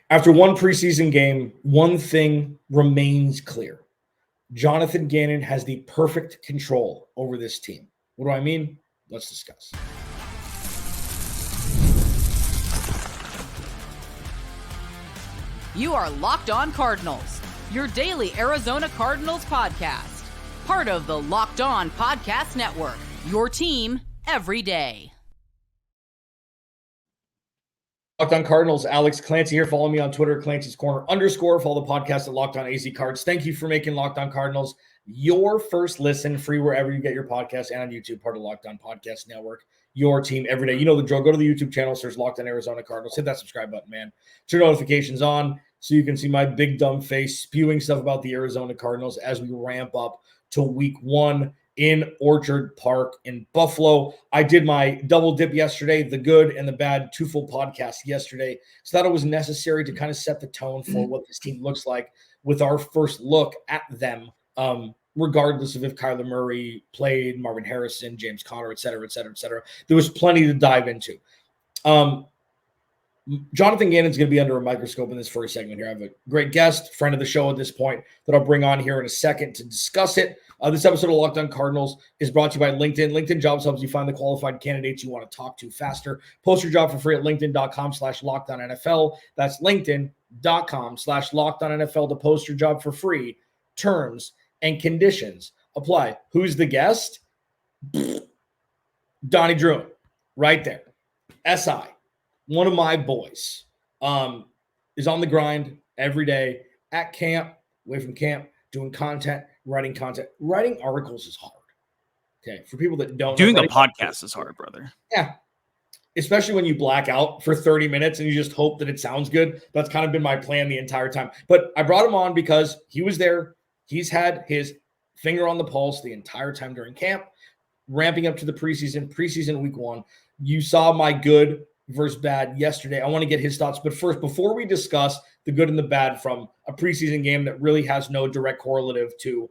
After one preseason game, one thing remains clear. Jonathan Gannon has the perfect control over this team. What do I mean? Let's discuss. You are Locked On Cardinals, your daily Arizona Cardinals podcast. Part of the Locked On Podcast Network, your team every day. Locked On Cardinals, Alex Clancy here. Follow me on Twitter, Clancy's Corner _ Follow the podcast at Locked On AZ Cards. Thank you for making Locked On Cardinals your first listen, free wherever you get your podcast and on YouTube, part of Locked On Podcast Network, your team every day. You know the drill. Go to the YouTube channel, search Locked On Arizona Cardinals. Hit that subscribe button, man. Turn notifications on so you can see my big dumb face spewing stuff about the Arizona Cardinals as we ramp up to week 1 in Orchard Park in Buffalo. I did my double dip yesterday, the good and the bad, 2 full podcasts yesterday. So thought it was necessary to kind of set the tone for what this team looks like with our first look at them, regardless of if Kyler Murray played, Marvin Harrison, James Conner, et cetera, et cetera, et cetera. There was plenty to dive into. Jonathan Gannon's going to be under a microscope in this first segment here. I have a great guest, friend of the show at this point, that I'll bring on here in a second to discuss it. This episode of Locked On Cardinals is brought to you by LinkedIn. LinkedIn Jobs helps you find the qualified candidates you want to talk to faster. Post your job for free at linkedin.com/LockedOnNFL. That's linkedin.com/LockedOnNFL to post your job for free. Terms and conditions apply. Who's the guest? Donnie Druin, right there. SI. One of my boys is on the grind every day at camp, away from camp, doing content, writing content. Writing articles is hard. Okay. For people that don't doing know, a podcast is hard, brother. Yeah. Especially when you black out for 30 minutes and you just hope that it sounds good. That's kind of been my plan the entire time. But I brought him on because he was there. He's had his finger on the pulse the entire time during camp, ramping up to the preseason week 1. You saw my good versus bad yesterday. I want to get his thoughts. But first, before we discuss the good and the bad from a preseason game that really has no direct correlative to,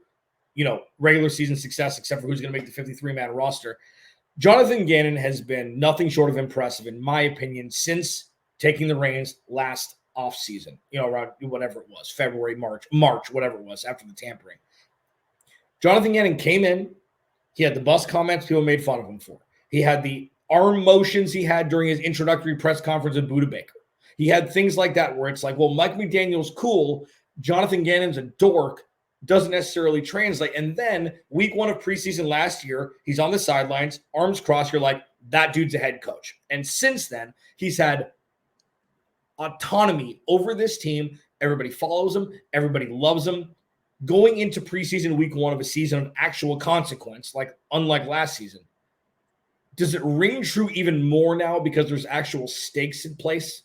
regular season success, except for who's going to make the 53-man roster, Jonathan Gannon has been nothing short of impressive, in my opinion, since taking the reins last offseason, around whatever it was, February, March, whatever it was, after the tampering. Jonathan Gannon came in. He had the bus comments people made fun of him for. He had the arm motions he had during his introductory press conference at Buda Baker. He had things like that where it's like, well, Mike McDaniel's cool. Jonathan Gannon's a dork. Doesn't necessarily translate. And then week 1 of preseason last year, he's on the sidelines, arms crossed. You're like, that dude's a head coach. And since then, he's had autonomy over this team. Everybody follows him. Everybody loves him. Going into preseason week 1 of a season of actual consequence, unlike last season, does it ring true even more now because there's actual stakes in place?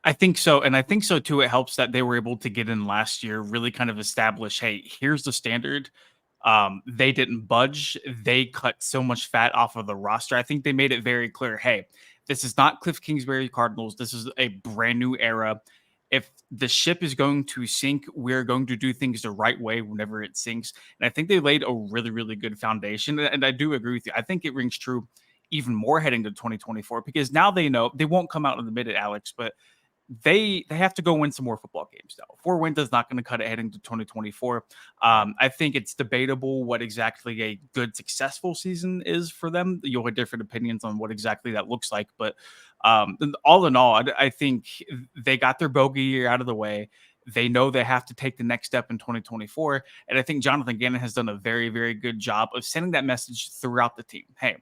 I think so. And I think so, too. It helps that they were able to get in last year, really kind of establish, hey, here's the standard. They didn't budge. They cut so much fat off of the roster. I think they made it very clear, hey, this is not Cliff Kingsbury Cardinals. This is a brand new era. If the ship is going to sink, we're going to do things the right way whenever it sinks. And I think they laid a really, really good foundation. And I do agree with you. I think it rings true even more heading to 2024 because now they know they won't come out in the minute, Alex, but they have to go win some more football games now. 4 wins is not going to cut it heading to 2024. I think it's debatable what exactly a good, successful season is for them. You'll have different opinions on what exactly that looks like. But all in all, I think they got their bogey year out of the way. They know they have to take the next step in 2024. And I think Jonathan Gannon has done a very, very good job of sending that message throughout the team. Hey,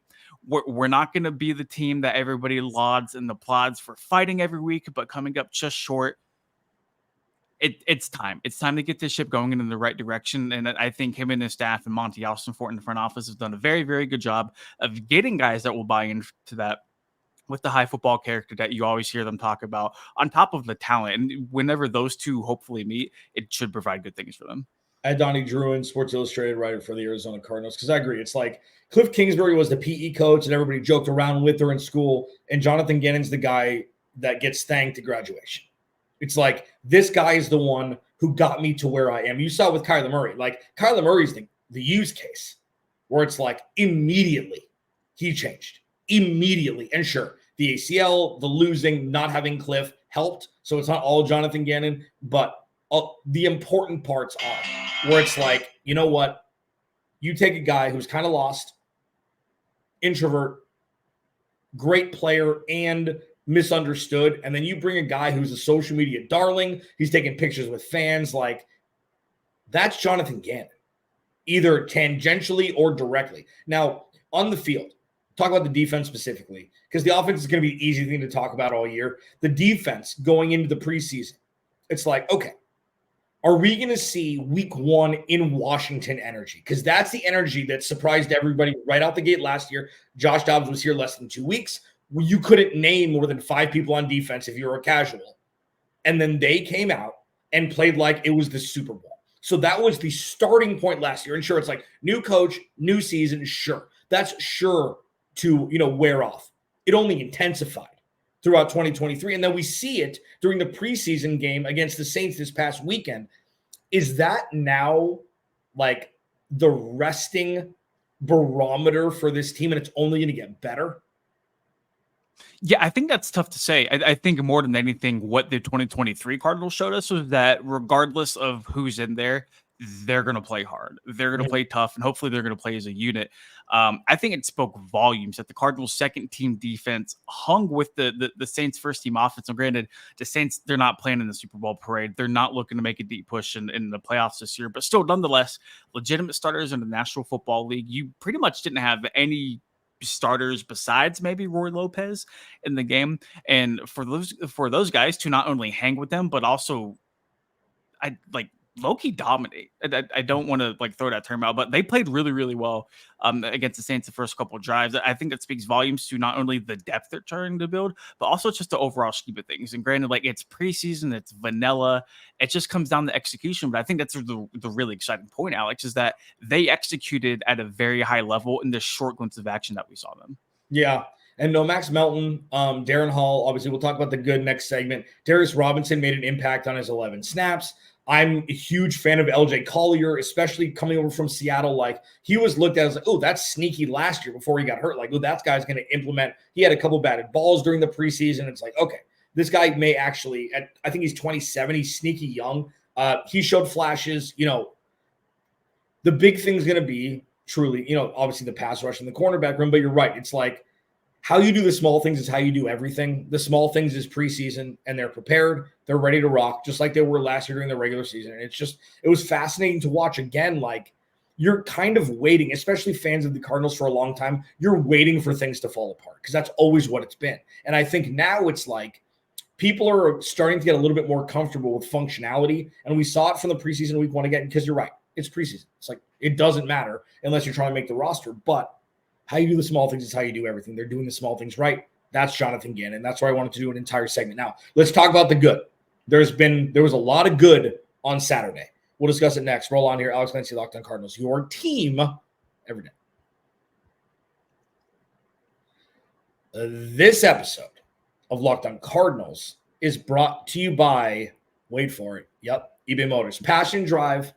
we're not going to be the team that everybody lauds and applauds for fighting every week, but coming up just short. It's time. It's time to get this ship going in the right direction. And I think him and his staff and Monty Austinfort in the front office have done a very, very good job of getting guys that will buy into that with the high football character that you always hear them talk about, on top of the talent. And whenever those two hopefully meet, it should provide good things for them. I had Donnie Druin, Sports Illustrated writer for the Arizona Cardinals, because I agree. It's like Cliff Kingsbury was the PE coach and everybody joked around with her in school, and Jonathan Gannon's the guy that gets thanked at graduation. It's like, this guy is the one who got me to where I am. You saw with Kyler Murray. Like, Kyler Murray's the use case where it's like immediately he changed. Immediately. And sure, the ACL, the losing, not having Cliff helped. So it's not all Jonathan Gannon, but the important parts are where it's like, you know what? You take a guy who's kind of lost, introvert, great player, and misunderstood, and then you bring a guy who's a social media darling. He's taking pictures with fans. Like, that's Jonathan Gannon, either tangentially or directly. Now, on the field, talk about the defense specifically, because the offense is going to be the easy thing to talk about all year. The defense going into the preseason, it's like, okay, are we going to see week 1 in Washington energy? Because that's the energy that surprised everybody right out the gate last year. Josh Dobbs was here less than 2 weeks. You couldn't name more than 5 people on defense if you were a casual. And then they came out and played like it was the Super Bowl. So that was the starting point last year. And sure, it's like new coach, new season. Sure, that's sure to, wear off. It only intensified throughout 2023. And then we see it during the preseason game against the Saints this past weekend. Is that now like the resting barometer for this team and it's only going to get better? Yeah, I think that's tough to say. I think more than anything, what the 2023 Cardinals showed us was that regardless of who's in there, they're going to play hard. They're going to play tough, and hopefully they're going to play as a unit. I think it spoke volumes that the Cardinals' second-team defense hung with the Saints' first-team offense. And granted, the Saints, they're not playing in the Super Bowl parade. They're not looking to make a deep push in the playoffs this year. But still, nonetheless, legitimate starters in the National Football League. You pretty much didn't have any starters besides maybe Roy Lopez in the game. And for those guys to not only hang with them, but also low-key dominate. I don't want to throw that term out, but they played really, really well against the Saints the first couple of drives. I think that speaks volumes to not only the depth they're trying to build, but also just the overall scheme of things. And granted, it's preseason, it's vanilla. It just comes down to execution. But I think that's the really exciting point, Alex, is that they executed at a very high level in the short glimpse of action that we saw them. Yeah. And no Max Melton, Darren Hall, obviously we'll talk about the good next segment. Darius Robinson made an impact on his 11 snaps. I'm a huge fan of LJ Collier, especially coming over from Seattle. He was looked at as oh, that's sneaky last year before he got hurt. Oh, that guy's going to implement. He had a couple batted balls during the preseason. It's okay, this guy may actually, I think he's 27. He's sneaky young. He showed flashes. The big thing's going to be truly, obviously the pass rush in the cornerback room, but you're right. It's how you do the small things is how you do everything. The small things is preseason, and they're prepared. They're ready to rock, just like they were last year during the regular season. And it was fascinating to watch again. You're kind of waiting, especially fans of the Cardinals for a long time. You're waiting for things to fall apart because that's always what it's been. And I think now it's people are starting to get a little bit more comfortable with functionality. And we saw it from the preseason week 1 again, because you're right. It's preseason. It's it doesn't matter unless you're trying to make the roster. But how you do the small things is how you do everything. They're doing the small things right. That's Jonathan Gannon. That's why I wanted to do an entire segment. Now, let's talk about the good. There was a lot of good on Saturday. We'll discuss it next. Roll on here. Alex Clancy, Locked On Cardinals, your team every day. This episode of Locked On Cardinals is brought to you by, wait for it, eBay Motors. Passion, drive,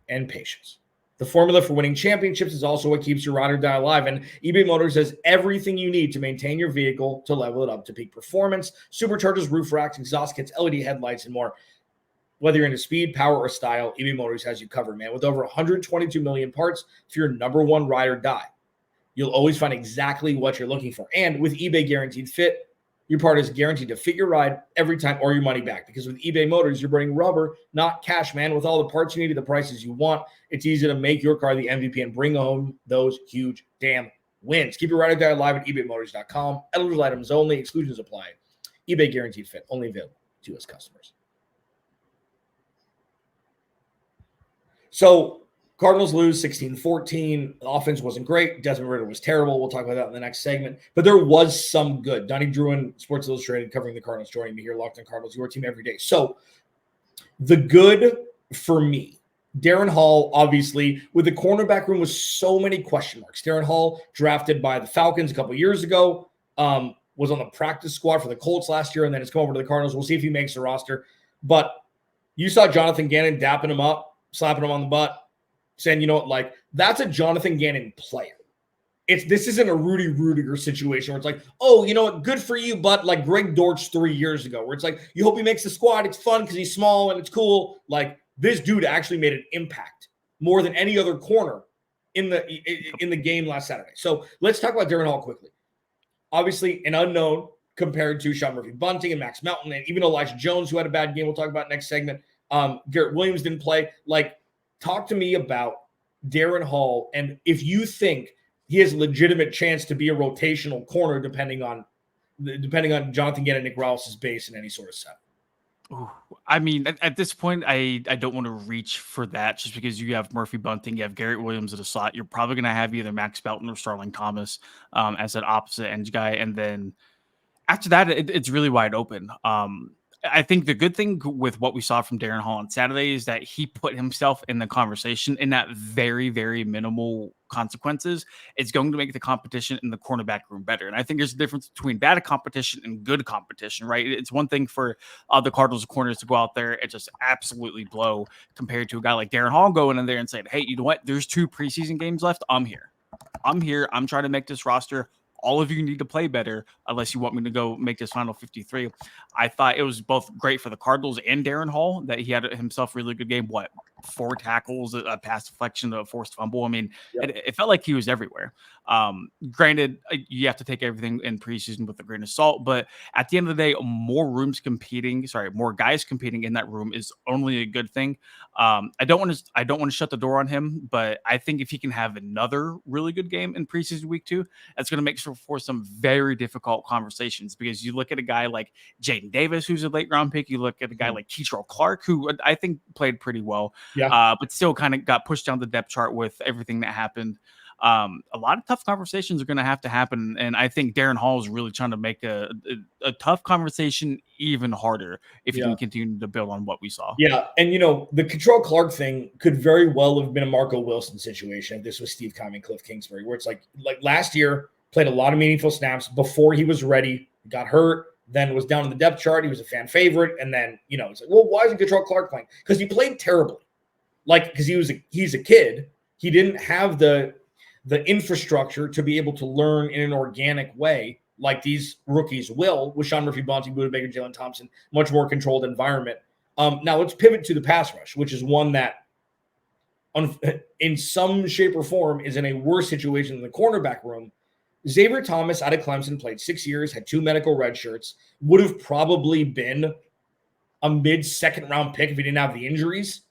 and patience. The formula for winning championships is also what keeps your ride or die alive, and eBay Motors has everything you need to maintain your vehicle to level it up to peak performance, superchargers, roof racks, exhaust kits, LED headlights, and more. Whether you're into speed, power, or style, eBay Motors has you covered, man. With over 122 million parts for your number one ride or die, you'll always find exactly what you're looking for. And with eBay Guaranteed Fit, your part is guaranteed to fit your ride every time or your money back. Because with eBay Motors, you're burning rubber, not cash, man. With all the parts you need at the prices you want, it's easy to make your car the MVP and bring home those huge damn wins. Keep your ride or die alive at ebaymotors.com. Eligible items only. Exclusions apply. eBay Guaranteed Fit. Only available to U.S. customers. So Cardinals lose 16-14. The offense wasn't great. Desmond Ridder was terrible. We'll talk about that in the next segment. But there was some good. Donnie Druin, Sports Illustrated, covering the Cardinals, joining me here, Locked On Cardinals, your team every day. So the good for me, Darren Hall, obviously, with the cornerback room was so many question marks. Darren Hall, drafted by the Falcons a couple years ago, was on the practice squad for the Colts last year, and then has come over to the Cardinals. We'll see if he makes the roster. But you saw Jonathan Gannon dapping him up, slapping him on the butt, saying, you know what, that's a Jonathan Gannon player. this isn't a Rudy Rudiger situation where it's like, oh, you know what, good for you, but like Greg Dortch 3 years ago, where it's like, you hope he makes the squad. It's fun because he's small and it's cool. Like, this dude actually made an impact more than any other corner in the game last Saturday. So let's talk about Darren Hall quickly. Obviously, an unknown compared to Sean Murphy-Bunting and Max Melton, and even Elijah Jones, who had a bad game. We'll talk about next segment. Garrett Williams didn't play. Like, talk to me about Darren Hall, and if you think he has a legitimate chance to be a rotational corner, depending on Jonathan Gannon, Nick Rouse's base in any sort of set. Ooh, I mean, at this point, I don't want to reach for that just because you have Murphy Bunting, you have Garrett Williams at a slot. You're probably going to have either Max Melton or Starling Thomas as an opposite end guy. And then after that, it's really wide open. I think the good thing with what we saw from Darren Hall on Saturday is that he put himself in the conversation in that very, very minimal consequences. It's going to make the competition in the cornerback room better. And I think there's a difference between bad competition and good competition, right? It's one thing for the Cardinals corners to go out there and just absolutely blow compared to a guy like Darren Hall going in there and saying, hey, you know what? There's 2 preseason games left. I'm here. I'm trying to make this roster. All of you need to play better unless you want me to go make this final 53. I thought it was both great for the Cardinals and Darren Hall that he had himself a really good game. 4 tackles, a pass deflection, a forced fumble. I mean, it felt like he was everywhere. Granted, you have to take everything in preseason with a grain of salt, but at the end of the day, more guys competing in that room is only a good thing. I don't want to shut the door on him, but I think if he can have another really good game in preseason week 2, that's going to make for some very difficult conversations, because you look at a guy like Jaden Davis, who's a late round pick. You look at a guy like Keitrell Clark, who I think played pretty well. But still kind of got pushed down the depth chart with everything that happened. A lot of tough conversations are going to have to happen. And I think Darren Hall is really trying to make a tough conversation even harder if you can continue to build on what we saw. Yeah. And, the Keitrell Clark thing could very well have been a Marco Wilson situation if this was Steve Keim and Cliff Kingsbury, where it's like last year, played a lot of meaningful snaps before he was ready, got hurt, then was down in the depth chart. He was a fan favorite. And then, it's like, well, why isn't Keitrell Clark playing? Because he played terribly. Because he's a kid. He didn't have the infrastructure to be able to learn in an organic way like these rookies will with Sean Murphy-Bunting, Budda Baker, Jalen Thompson, much more controlled environment. Now let's pivot to the pass rush, which is one that in some shape or form is in a worse situation than the cornerback room. Xavier Thomas out of Clemson played 6 years, had 2 medical red shirts, would have probably been a mid-second round pick if he didn't have the injuries.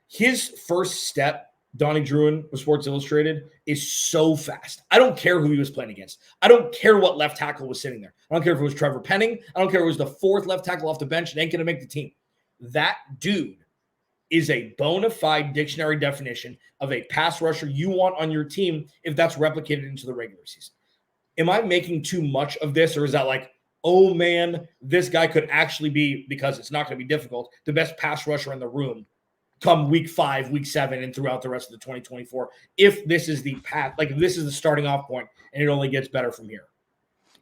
His first step, Donnie Druin with Sports Illustrated, is so fast. I don't care who he was playing against. I don't care what left tackle was sitting there. I don't care if it was Trevor Penning. I don't care if it was the 4th left tackle off the bench and ain't going to make the team. That dude is a bona fide dictionary definition of a pass rusher you want on your team if that's replicated into the regular season. Am I making too much of this, or is that like, oh man, this guy could actually be, because it's not going to be difficult, the best pass rusher in the room come week 5, week 7, and throughout the rest of the 2024, if this is the path, like if this is the starting off point and it only gets better from here?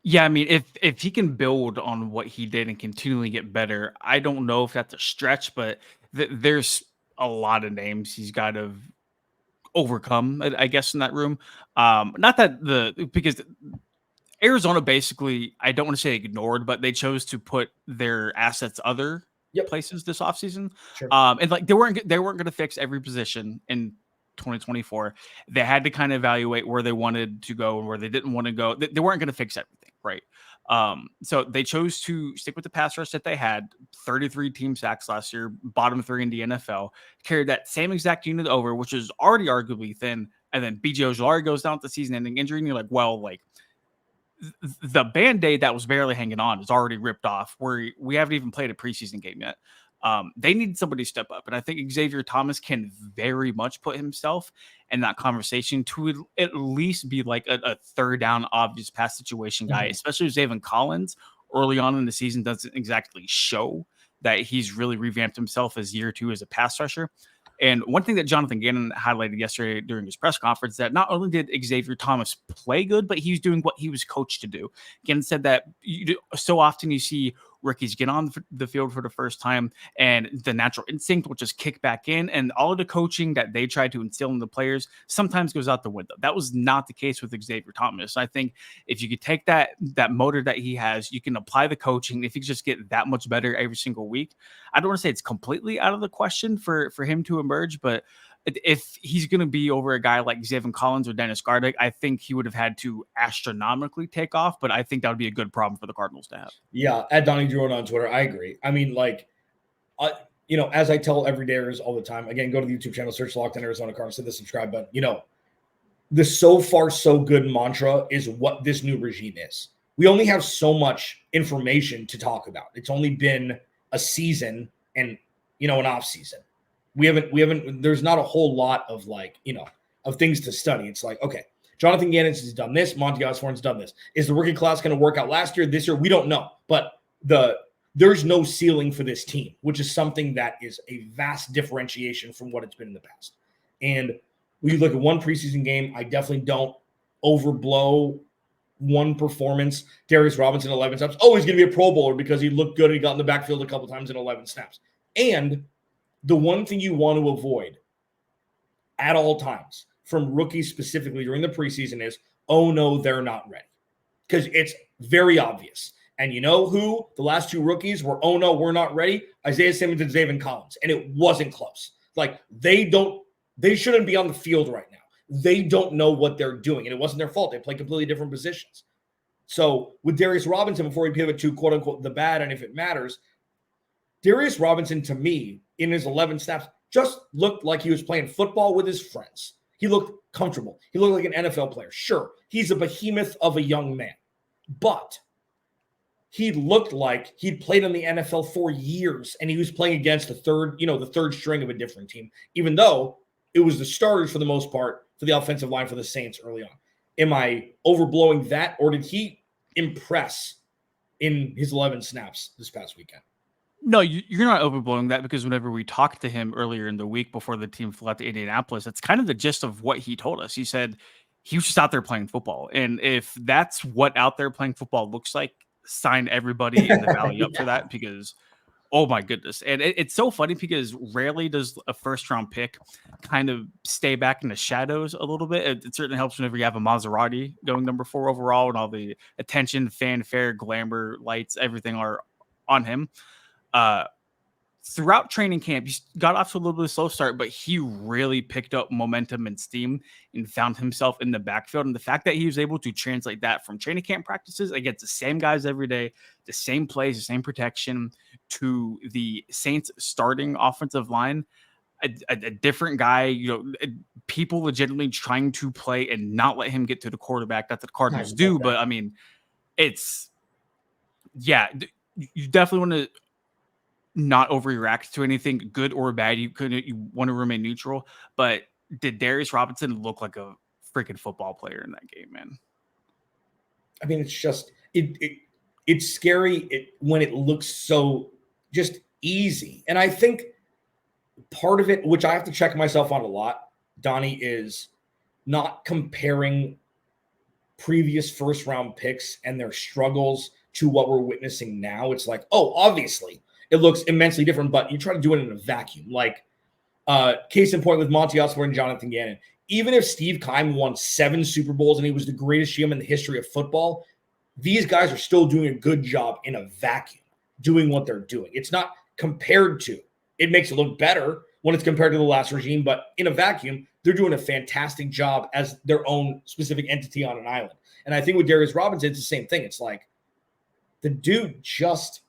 Yeah, I mean, if he can build on what he did and continually get better, I don't know if that's a stretch, but there's a lot of names he's got to overcome, I guess, in that room. Not that because Arizona basically, I don't want to say ignored, but they chose to put their assets other places this offseason. Sure. And like they weren't going to fix every position in 2024. They had to kind of evaluate where they wanted to go and where they didn't want to go. They weren't going to fix everything, right? So they chose to stick with the pass rush that they had. 33 team sacks last year, bottom 3 in the NFL. Carried that same exact unit over, which is already arguably thin. And then BJ Ojulari goes down with the season-ending injury, and you're like, well, like the Band-Aid that was barely hanging on is already ripped off. We haven't even played a preseason game yet. They need somebody to step up. And I think Xavier Thomas can very much put himself in that conversation to at least be like a third down, obvious pass situation guy, especially with Zaven Collins early on in the season doesn't exactly show that he's really revamped himself as year 2 as a pass rusher. And one thing that Jonathan Gannon highlighted yesterday during his press conference, that not only did Xavier Thomas play good, but he was doing what he was coached to do. Gannon said that so often you see rookies get on the field for the first time and the natural instinct will just kick back in. And all of the coaching that they try to instill in the players sometimes goes out the window. That was not the case with Xavier Thomas. I think if you could take that motor that he has, you can apply the coaching. If you just get that much better every single week, I don't want to say it's completely out of the question for him to emerge, but if he's going to be over a guy like Zaven Collins or Dennis Gardeck, I think he would have had to astronomically take off, but I think that would be a good problem for the Cardinals to have. Yeah, at Donnie Druin on Twitter, I agree. I mean, like, as I tell everydayers all the time, again, go to the YouTube channel, search Locked On Arizona Cardinals, hit the subscribe button. The so far so good mantra is what this new regime is. We only have so much information to talk about. It's only been a season and, an off season. We haven't, there's not a whole lot of of things to study. It's like, okay, Jonathan Gannon has done this. Monty Osborne's done this. Is the rookie class going to work out last year, this year? We don't know. But there's no ceiling for this team, which is something that is a vast differentiation from what it's been in the past. And when you look at one preseason game, I definitely don't overblow one performance. Darius Robinson, 11 snaps. Oh, he's going to be a Pro Bowler because he looked good and he got in the backfield a couple times in 11 snaps. And the one thing you want to avoid at all times from rookies specifically during the preseason is, oh no, they're not ready. Because it's very obvious. And you know who the last two rookies were, oh no, we're not ready? Isaiah Simmons and Zaven Collins. And it wasn't close. Like they shouldn't be on the field right now. They don't know what they're doing. And it wasn't their fault. They play completely different positions. So with Darius Robinson, before we pivot to quote unquote the bad, and if it matters, Darius Robinson to me in his 11 snaps just looked like he was playing football with his friends. He looked comfortable. He looked like an NFL player. Sure, he's a behemoth of a young man, but he looked like he'd played in the NFL for years and he was playing against the third string of a different team, even though it was the starters for the most part for the offensive line for the Saints early on. Am I overblowing that, or did he impress in his 11 snaps this past weekend? No, you're not overblowing that, because whenever we talked to him earlier in the week before the team flew out to Indianapolis, that's kind of the gist of what he told us. He said he was just out there playing football. And if that's what out there playing football looks like, sign everybody in the Valley up for that, because, oh my goodness. And it's so funny because rarely does a first round pick kind of stay back in the shadows a little bit. It certainly helps whenever you have a Maserati going number 4 overall and all the attention, fanfare, glamour, lights, everything are on him. Throughout training camp, he got off to a little bit of a slow start, but he really picked up momentum and steam and found himself in the backfield. And the fact that he was able to translate that from training camp practices against the same guys every day, the same plays, the same protection, to the Saints starting offensive line, a different guy, people legitimately trying to play and not let him get to the quarterback that the Cardinals do. But I mean, you definitely want to not overreact to anything, good or bad. You want to remain neutral, but did Darius Robinson look like a freaking football player in that game, man? I mean, it's just it's scary when it looks so just easy. And I think part of it, which I have to check myself on a lot, Donnie, is not comparing previous first round picks and their struggles to what we're witnessing now. It's like, oh, obviously it looks immensely different, but you try to do it in a vacuum. Like case in point with Monty Osborne and Jonathan Gannon. Even if Steve Keim won 7 Super Bowls and he was the greatest GM in the history of football, these guys are still doing a good job in a vacuum, doing what they're doing. It's not compared to. It makes it look better when it's compared to the last regime, but in a vacuum, they're doing a fantastic job as their own specific entity on an island. And I think with Darius Robinson, it's the same thing. It's like the dude just,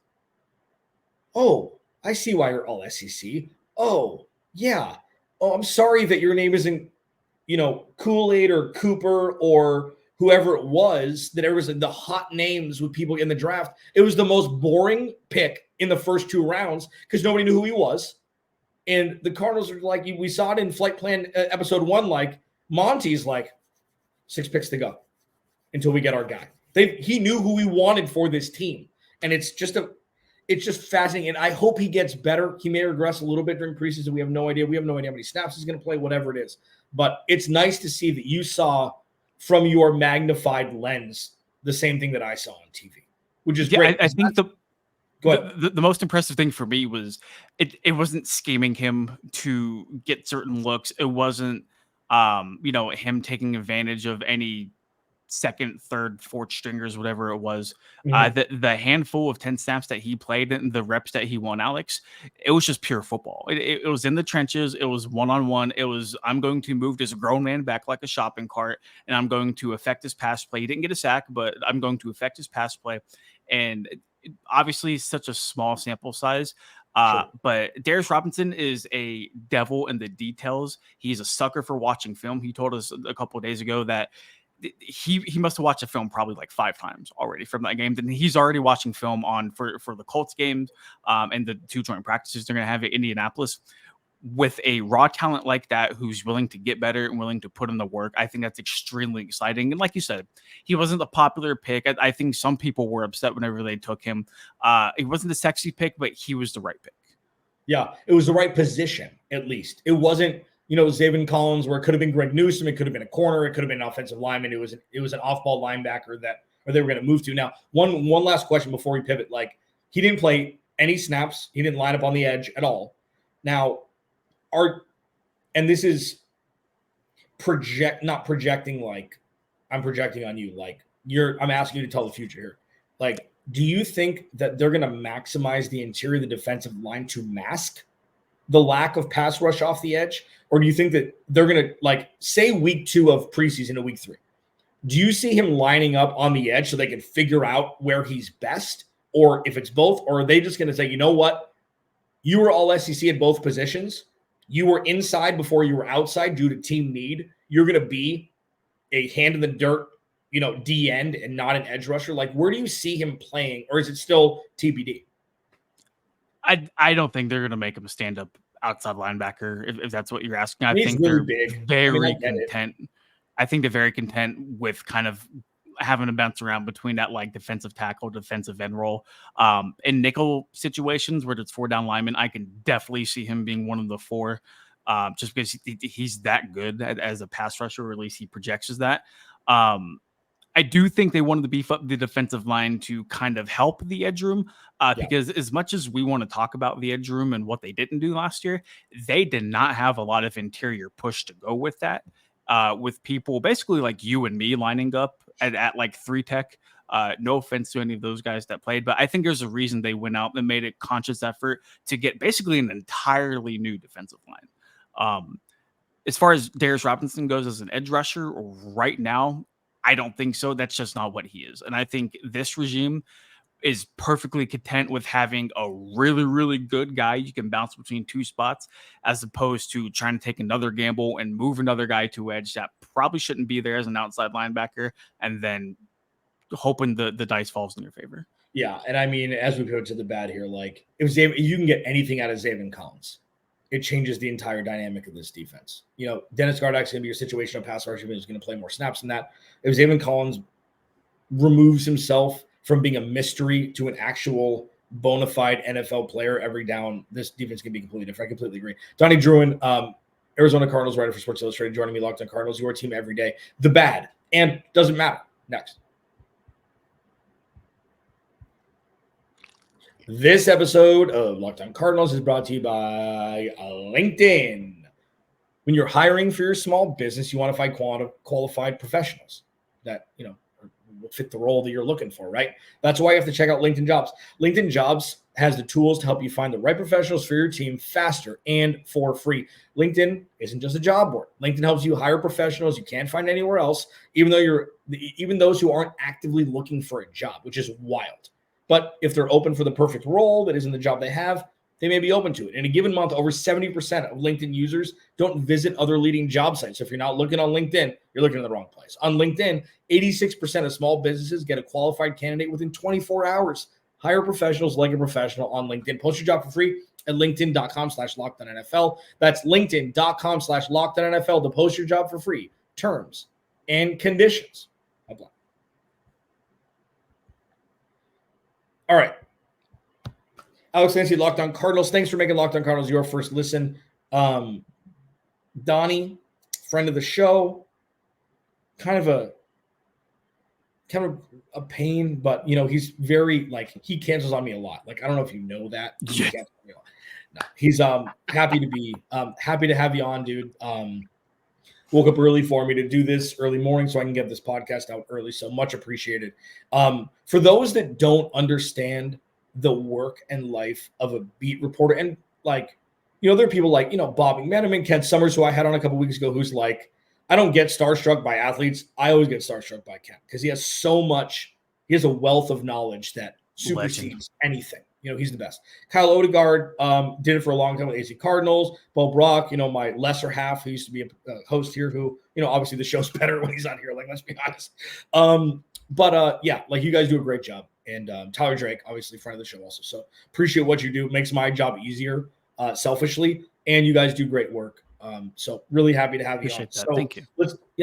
oh, I see why you're all SEC. Oh, yeah. Oh, I'm sorry that your name isn't, Kool-Aid or Cooper or whoever it was, that it was the hot names with people in the draft. It was the most boring pick in the first 2 rounds because nobody knew who he was. And the Cardinals are like, we saw it in Flight Plan episode 1, like Monty's like 6 picks to go until we get our guy. He knew who he wanted for this team. And it's just fascinating. And I hope he gets better. He may regress a little bit during preseason. We have no idea. We have no idea how many snaps he's going to play, whatever it is. But it's nice to see that you saw from your magnified lens the same thing that I saw on TV, which is great. I think Go ahead. The most impressive thing for me was it wasn't scheming him to get certain looks. It wasn't him taking advantage of any second, third, fourth stringers, whatever it was. The handful of 10 snaps that he played and the reps that he won, Alex, it was just pure football. It was in the trenches. It was one-on-one. It was, I'm going to move this grown man back like a shopping cart, and I'm going to affect his pass play. He didn't get a sack, but I'm going to affect his pass play. And obviously such a small sample size. Sure. But Darius Robinson is a devil in the details. He's a sucker for watching film. He told us a couple of days ago that he must have watched the film probably like 5 times already from that game. Then he's already watching film for the Colts games and the 2 joint practices they're going to have at Indianapolis. With a raw talent like that, who's willing to get better and willing to put in the work, I think that's extremely exciting. And like you said, he wasn't a popular pick. I think some people were upset whenever they took him. He wasn't a sexy pick, but he was the right pick. Yeah, it was the right position, at least. It wasn't, Zaven Collins, where it could have been Greg Newsome, it could have been a corner, it could have been an offensive lineman. It was an off-ball linebacker they were going to move to. Now, one last question before we pivot. Like, he didn't play any snaps. He didn't line up on the edge at all. Now, and this is not projecting like I'm projecting on you. Like, I'm asking you to tell the future here. Like, do you think that they're going to maximize the interior of the defensive line to mask the lack of pass rush off the edge? Or do you think that they're going to, like, say week 2 of preseason to week 3? Do you see him lining up on the edge so they can figure out where he's best? Or if it's both, or are they just going to say, you know what? You were all SEC at both positions. You were inside before you were outside due to team need. You're going to be a hand in the dirt, D end and not an edge rusher. Like, where do you see him playing? Or is it still TBD? I don't think they're going to make him a stand-up outside linebacker, if that's what you're asking. I think really they're big. very content. I think they're very content with kind of having to bounce around between that like defensive tackle, defensive end role. In nickel situations where it's 4 down linemen, I can definitely see him being one of the 4, just because he's that good as a pass rusher, or at least he projects as that. I do think they wanted to beef up the defensive line to kind of help the edge room, because as much as we want to talk about the edge room and what they didn't do last year, they did not have a lot of interior push to go with that. With people basically like you and me lining up at like 3 tech. No offense to any of those guys that played, but I think there's a reason they went out and made a conscious effort to get basically an entirely new defensive line. As far as Darius Robinson goes as an edge rusher right now, I don't think so. That's just not what he is. And I think this regime is perfectly content with having a really, really good guy you can bounce between 2 spots, as opposed to trying to take another gamble and move another guy to edge that probably shouldn't be there as an outside linebacker, and then hoping the dice falls in your favor. Yeah, and I mean, as we go to the bad here, like, if you can get anything out of Zaven Collins, it changes the entire dynamic of this defense. Dennis Gardeck's going to be your situational pass rusher, who's going to play more snaps than that. If Zaven Collins removes himself from being a mystery to an actual bona fide NFL player every down, this defense can be completely different. I completely agree. Donnie Druin, Arizona Cardinals writer for Sports Illustrated, joining me, Locked On Cardinals, your team every day. The bad, and doesn't matter. Next. This episode of Locked On Cardinals is brought to you by LinkedIn. When you're hiring for your small business, you want to find qualified professionals that, will fit the role that you're looking for, right? That's why you have to check out LinkedIn Jobs. LinkedIn Jobs has the tools to help you find the right professionals for your team faster and for free. LinkedIn isn't just a job board. LinkedIn helps you hire professionals you can't find anywhere else, even those who aren't actively looking for a job, which is wild. But if they're open for the perfect role that isn't the job they have, they may be open to it. In a given month, over 70% of LinkedIn users don't visit other leading job sites. So if you're not looking on LinkedIn, you're looking in the wrong place. On LinkedIn, 86% of small businesses get a qualified candidate within 24 hours. Hire professionals like a professional on LinkedIn. Post your job for free at linkedin.com/LockedOnNFL. That's linkedin.com/LockedOnNFL to post your job for free. Terms and conditions apply. All right. Alex Nancy, Locked On Cardinals. Thanks for making Locked On Cardinals your first listen. Donnie, friend of the show, kind of kind of a pain, but he's very he cancels on me a lot. Like, I don't know if you know that. He cancels on me a lot. No, he's happy to be happy to have you on, dude. Woke up early for me to do this early morning so I can get this podcast out early. So much appreciated. For those that don't understand the work and life of a beat reporter, and there are people like, Bob McManaman, Ken Summers, who I had on a couple weeks ago, who's like, I don't get starstruck by athletes. I always get starstruck by Ken because he has a wealth of knowledge that supersedes anything. He's the best. Kyle Odegaard did it for a long time with AC Cardinals. Bo Brock, my lesser half, who used to be a host here, who, obviously the show's better when he's not here. Like, let's be honest. You guys do a great job. And Tyler Drake, obviously, friend of the show also. So appreciate what you do. It makes my job easier, selfishly. And you guys do great work. So really happy to have you on. That. So thank you.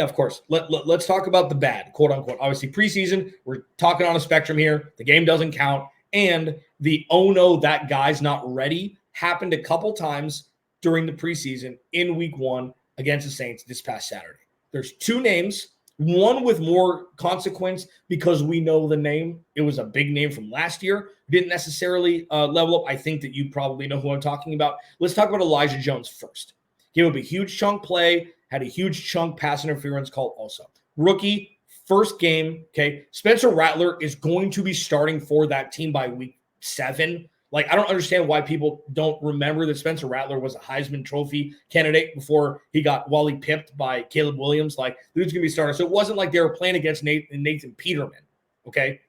Of course. Let's talk about the bad, quote unquote. Obviously, preseason, we're talking on a spectrum here. The game doesn't count. And the oh no, that guy's not ready happened a couple times during the preseason in week 1 against the Saints this past Saturday. There's 2 names, one with more consequence because we know the name. It was a big name from last year. Didn't necessarily level up. I think that you probably know who I'm talking about. Let's talk about Elijah Jones first. Gave up a huge chunk play, had a huge chunk pass interference call also. Rookie, first game, okay? Spencer Rattler is going to be starting for that team by week 7. I don't understand why people don't remember that Spencer Rattler was a Heisman Trophy candidate before he got Wally pipped by Caleb Williams. The dude's going to be starting. So it wasn't like they were playing against Nathan Peterman, okay?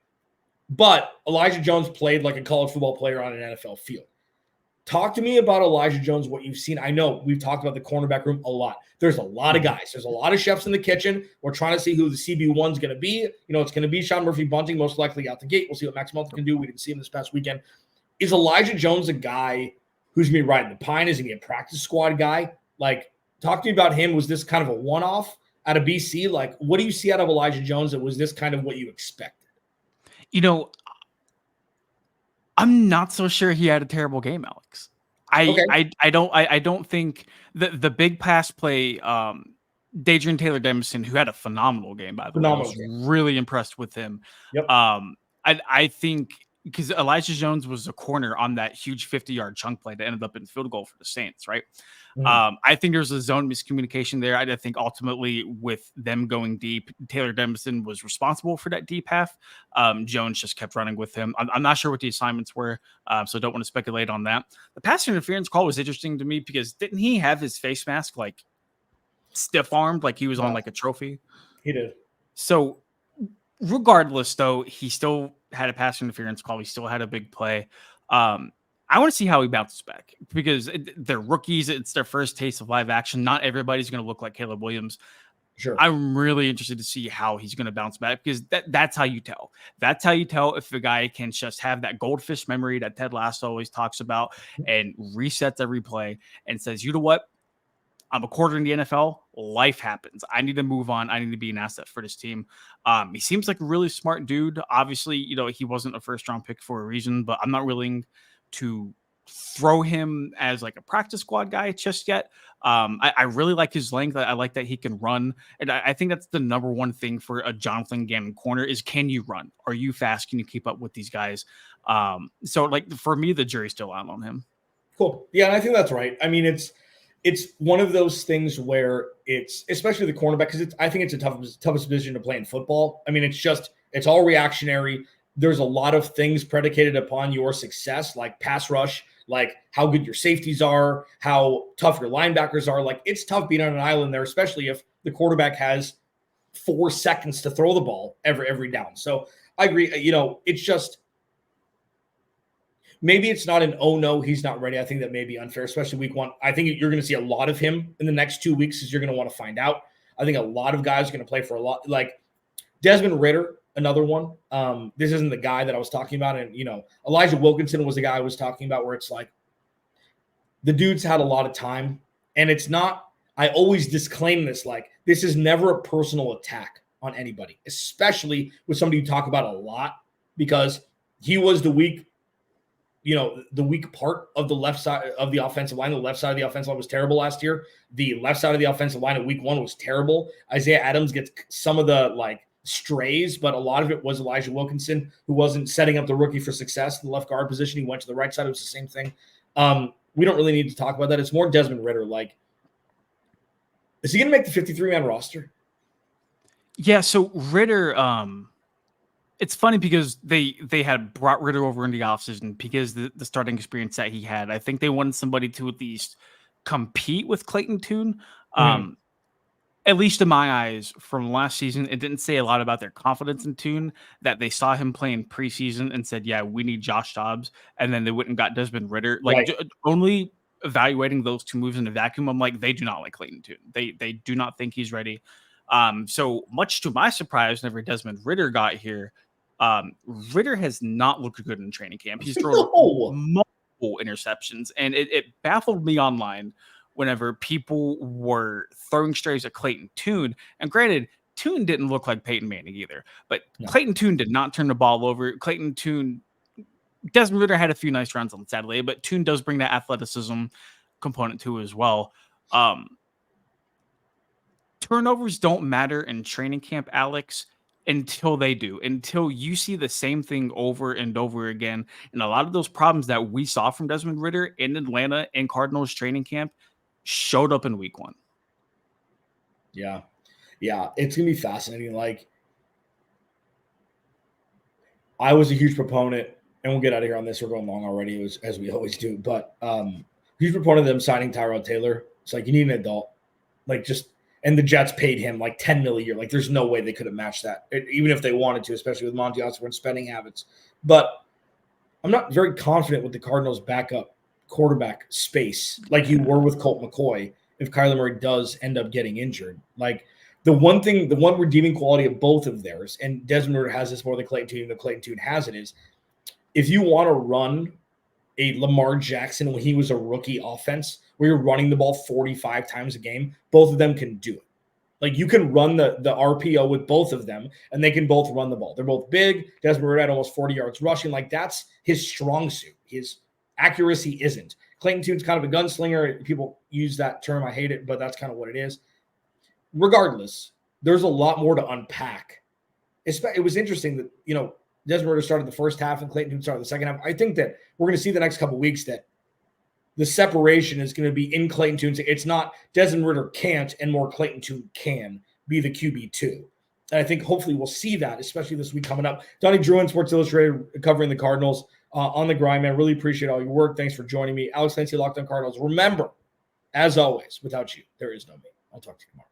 But Elijah Jones played like a college football player on an NFL field. Talk to me about Elijah Jones, what you've seen. I know we've talked about the cornerback room a lot. There's a lot of guys. There's a lot of chefs in the kitchen. We're trying to see who the CB1's going to be. It's going to be Sean Murphy-Bunting, most likely out the gate. We'll see what Max Melton can do. We didn't see him this past weekend. Is Elijah Jones a guy who's going to be riding the pine? Is he a practice squad guy? Talk to me about him. Was this kind of a one-off out of BC? What do you see out of Elijah Jones that was this kind of what you expected? I'm not so sure he had a terrible game, Alex. I don't think the big pass play, Dadrian Taylor-Dennison, who had a phenomenal game, by the way. I was really impressed with him. Yep. I think because Elijah Jones was a corner on that huge 50-yard chunk play that ended up in field goal for the Saints, right? Mm-hmm. I think there's a zone miscommunication there. I think ultimately with them going deep, Taylor-Dennison was responsible for that deep half. Jones just kept running with him. I'm not sure what the assignments were, so don't want to speculate on that. The pass interference call was interesting to me because didn't he have his face mask stiff-armed like he was on a trophy? He did. So regardless, though, he still had a pass interference call. He still had a big play. I want to see how he bounces back because they're rookies. It's their first taste of live action. Not everybody's going to look like Caleb Williams. Sure. I'm really interested to see how he's going to bounce back because that's how you tell. That's how you tell if the guy can just have that goldfish memory that Ted Lasso always talks about and resets every play and says, you know what? I'm a quarter in the NFL. Life happens. I need to move on. I need to be an asset for this team. He seems like a really smart dude. Obviously, he wasn't a first-round pick for a reason, but I'm not willing to throw him as a practice squad guy just yet. I really like his length. I like that he can run. And I think that's the number one thing for a Jonathan Gannon corner is, can you run? Are you fast? Can you keep up with these guys? For me, the jury's still out on him. Cool. Yeah, and I think that's right. I mean, it's one of those things where it's, especially the cornerback, because I think it's the toughest position to play in football. I mean, it's all reactionary. There's a lot of things predicated upon your success, like pass rush, like how good your safeties are, how tough your linebackers are. It's tough being on an island there, especially if the quarterback has 4 seconds to throw the ball every down. So I agree. It's just, maybe it's not an, oh no, he's not ready. I think that may be unfair, especially week 1. I think you're going to see a lot of him in the next 2 weeks as you're going to want to find out. I think a lot of guys are going to play for a lot. Desmond Ridder, another one. This isn't the guy that I was talking about. And, Elijah Wilkinson was the guy I was talking about, where it's the dude's had a lot of time. And it's not, I always disclaim this, this is never a personal attack on anybody, especially with somebody you talk about a lot, because he was the weak part of the left side of the offensive line. The left side of the offensive line was terrible last year. The left side of the offensive line in week 1 was terrible. Isaiah Adams gets some of the strays, but a lot of it was Elijah Wilkinson, who wasn't setting up the rookie for success in the left guard position. He went to the right side. It was the same thing. We don't really need to talk about that. It's more Desmond Ridder. Like, is he going to make the 53-man roster? Yeah, so Ridder, it's funny because they had brought Ridder over in the offseason because the starting experience that he had. I think they wanted somebody to at least compete with Clayton Tune. At least in my eyes, from last season, it didn't say a lot about their confidence in Tune, that they saw him playing preseason and said, yeah, we need Josh Dobbs. And then they went and got Desmond Ridder. Like, Right. Only evaluating those two moves in a vacuum, I'm like, they do not like Clayton Tune. They do not think he's ready. So much to my surprise, whenever Desmond Ridder got here, Ridder has not looked good in training camp. He's thrown multiple interceptions, and it baffled me online whenever people were throwing strays at Clayton Tune. And granted, Tune didn't look like Peyton Manning either, but Clayton Tune did not turn the ball over. Desmond Ridder had a few nice runs on Saturday, but Tune does bring that athleticism component to it as well. Turnovers don't matter in training camp, Alex, until they do, until you see the same thing over and over again. And a lot of those problems that we saw from Desmond Ridder in Atlanta and Cardinals training camp showed up in week 1. Yeah. It's going to be fascinating. Like, I was a huge proponent, and we'll get out of here on this. We're going long already, as we always do, but huge proponent of them signing Tyrod Taylor. It's like, you need an adult, and the Jets paid him like $10 million a year. Like, there's no way they could have matched that, even if they wanted to, especially with Monty Osborne's spending habits. But I'm not very confident with the Cardinals' backup quarterback space, like you were with Colt McCoy, if Kyler Murray does end up getting injured. Like, the one redeeming quality of both of theirs, and Desmond Ridder has this more than Clayton Tune, Clayton Tune has it, is if you want to run a Lamar Jackson when he was a rookie offense where you're running the ball 45 times a game, both of them can do it. Like, you can run the RPO with both of them, and they can both run the ball. They're both big. Desmond Ridder had almost 40 yards rushing. Like, that's his strong suit. His accuracy isn't. Clayton Tune's kind of a gunslinger. People use that term. I hate it, but that's kind of what it is. Regardless, there's a lot more to unpack. It was interesting that, Desmond Ridder started the first half and Clayton Tune started the second half. I think that we're going to see the next couple of weeks that the separation is going to be in Clayton Tune. It's not Desmond Ridder can't and more Clayton Tune can be the QB2. And I think hopefully we'll see that, especially this week coming up. Donnie, Druin, Sports Illustrated, covering the Cardinals on the grind, man. Really appreciate all your work. Thanks for joining me. Alex Clancy, Locked On Cardinals. Remember, as always, without you, there is no me. I'll talk to you tomorrow.